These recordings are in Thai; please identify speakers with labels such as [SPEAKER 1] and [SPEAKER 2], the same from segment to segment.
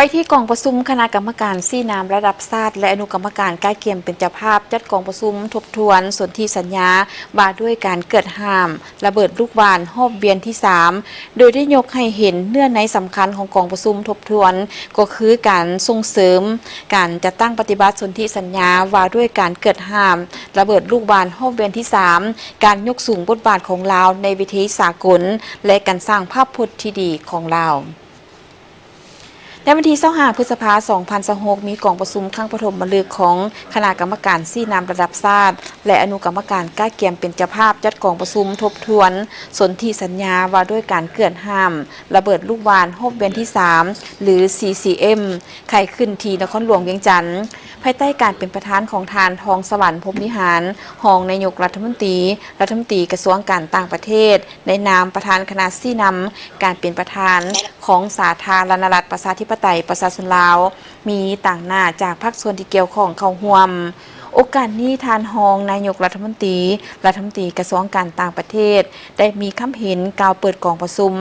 [SPEAKER 1] ไปที่กองประชุมคณะกรรมการซี่น้ำระดับชาติและอนุกรรมการใกล้เคียงเป็นเจ้าภาพจัดกองประชุมทบทวนส่วนที่สัญญาว่าด้วยการเกิดห้ามระเบิดลูกบาศก์รอบเวียนที่ 3โดยได้ยกให้เห็นเนื้อในสำคัญของกองประชุมทบทวนก็คือการส่งเสริมการจัดตั้งปฏิบัติสนธิสัญญาว่าด้วยการเกิดห้ามระเบิดลูกบาศก์รอบเวียนที่ 3การยกสูงบทบาทของลาวในวิธีสากลและการสร้างภาพพจน์ที่ดีของลาวในวันที่25 พฤษภาคม 2026 มีกองประชุมครั้งปฐมฤกษ์ของคณะกรรมการซี่น้ำระดับชาติและอนุกรรมการใกล้เคียงเป็นเจ้าภาพจัดกองประชุมทบทวนสนธิสัญญาว่าด้วยการเกิดห้ามระเบิดลูกบาศก์รอบเวียนที่ 3หรือ CCM ไข้ขึ้นที่นครหลวงเวียงจันทร์ภายใต้การเป็นประธานของทานทองสวรรค์พรหมวิหารรองนายกรัฐมนตรีกระทรวงการต่างประเทศในนามประธานคณะซี่น้ำการเป็นประธานของสาธารณรัฐประชาธิปไตยประชาชนลาวมีต่างหน้าจากภาคส่วนที่เกี่ยวข้องเข้าร่วมโอกาสนี้ทานรองนายกรัฐมนตรีกระทรวงการต่างประเทศได้มีคำเห็นกล่าวเปิดกองประชุม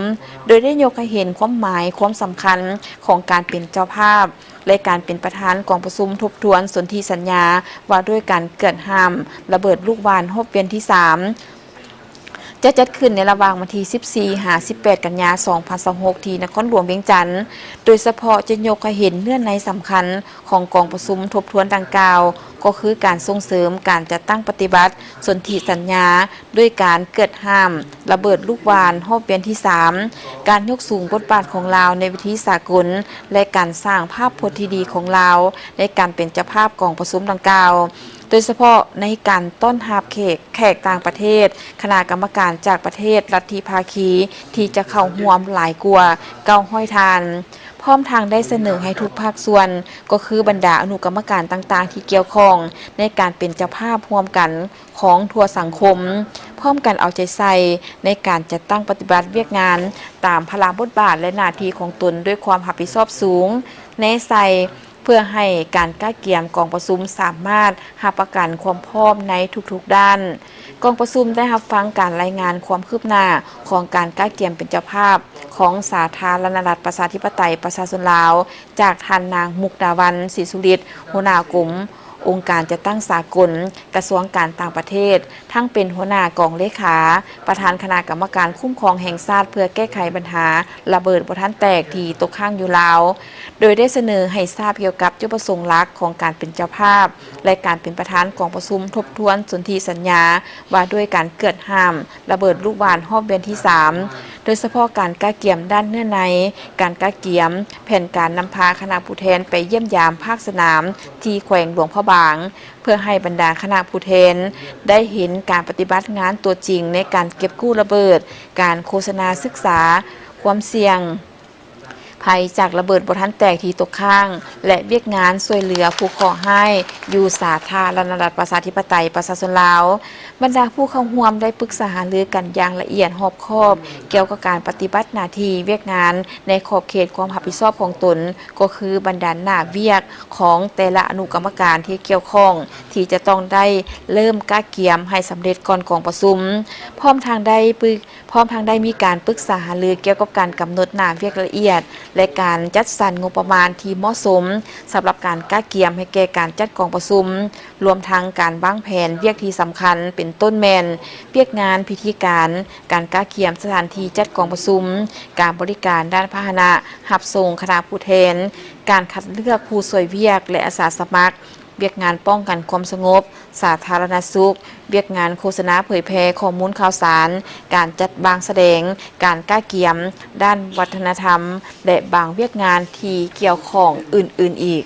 [SPEAKER 1] โดยได้ยกให้เห็นความหมายความสำคัญของการเป็นเจ้าภาพและการเป็นประธานกองประชุมทบทวนสนธิสัญญาว่าด้วยการเกิดห้ามระเบิดลูกบาศก์รอบเวียนที่ 3จะจัดขึ้นในระหว่างวันที่ 14-18 กันยายน 2026 ที่นครหลวงเวียงจันทร์โดยเฉพาะจะยกให้เห็นเนื้อในสำคัญของกองประชุมทบทวนดังกล่าวก็คือการส่งเสริมการจัดตั้งปฏิบัติสนธิสัญญาด้วยการเกิดห้ามระเบิดลูกบาศก์รอบเวียนที่ 3การยกสูงบทบาทของลาวในวิธีสากลและการสร้างภาพพจน์ที่ดีของลาวในการเป็นเจ้าภาพกองประชุมดังกล่าวโดยเฉพาะในการต้อนรับแขกต่างประเทศคณะกรรมการจากประเทศลัทธิภาคีที่จะเข้าร่วมหลายกว่า900 ท่านพร้อมทางได้เสนอให้ทุกภาคส่วนก็คือบรรดาอนุกรรมการต่างๆที่เกี่ยวข้องในการเป็นเจ้าภาพร่วมกันของทั่วสังคมพร้อมกันเอาใจใส่ในการจัดตั้งปฏิบัติเวียกงานตามพลังบทบาทและหน้าที่ของตนด้วยความรับผิดชอบสูงในใส่เพื่อให้การใกล้เคียงกองประชุมสามารถรับประกันความพร้อมในทุกๆด้านกองประชุมได้รับฟังการรายงานความคืบหน้าของการใกล้เคียงเป็นเจ้าภาพของสาธารณรัฐประชาธิปไตยประชาชนลาวจากท่านนางมุกดาวันศรีสุริตหัวหน้ากลุ่มองค์การจัดตั้งสากลกระทรวงการต่างประเทศทั้งเป็นหัวหน้ากองเลขาประธานคณะกรรมการคุ้มครองแห่งชาติเพื่อแก้ไขปัญหาระเบิดบ่ทันแตกที่ตกค้างอยู่ลาวโดยได้เสนอให้ทราบเกี่ยวกับจุดประสงค์หลักของการเป็นเจ้าภาพและการเป็นประธานกองประชุมทบทวนสนธิสัญญาว่าด้วยการเกิดห้ามระเบิดลูกบาศก์รอบเวียนที่ 3โดยเฉพาะการกล้าเกี่ยมด้านเนื้อในการกล้าเกี่ยมแผนการนำพาคณะผู้แทนไปเยี่ยมยามภาคสนามที่แขวงหลวงพระบางเพื่อให้บรรดาคณะผู้แทนได้เห็นการปฏิบัติงานตัวจริงในการเก็บกู้ระเบิดการโฆษณาศึกษาความเสี่ยงภัยจากระเบิดบ่ทันแตกที่ตกค้างและเวียกงานช่วยเหลือผู้ขอให้อยู่สาธารณรัฐประชาธิปไตยประชาชนลาวบรรดาผู้เข้าร่วมได้ปรึกษาหารือกันอย่างละเอียดรอบคอบเกี่ยวกับการปฏิบัติหน้าที่เวียกงานในขอบเขตความรับผิดชอบของตนก็คือบรรดาหน้าเวียกของแต่ละอนุกรรมการที่เกี่ยวข้องที่จะต้องได้เริ่มกล้าเกี่ยมให้สำเร็จก่อนกองประชุมพร้อมทางได้มีการปรึกษาหารือเกี่ยวกับการกำหนดหน้าเวียกละเอียดและการจัดสรรงบประมาณที่เหมาะสมสำหรับการกล้าเกี่ยมให้แก่การจัดกองประชุมรวมทั้งการวางแผนเวียกที่สำคัญเป็นต้นแมนเวียกงานพิธีการกล้าเกี่ยมสถานที่จัดกองประชุมการบริการด้านพาหนะรับส่งคณะผู้แทนการคัดเลือกผู้ช่วยเวียกและอาสาสมัครเวียกงานป้องกันความสงบสาธารณสุขเวียกงานโฆษณาเผยแพร่ข้อมูลข่าวสารการจัดบางแสดงการกล้าเกี่ยมด้านวัฒนธรรมและบางเวียกงานที่เกี่ยวข้องอื่นๆอีก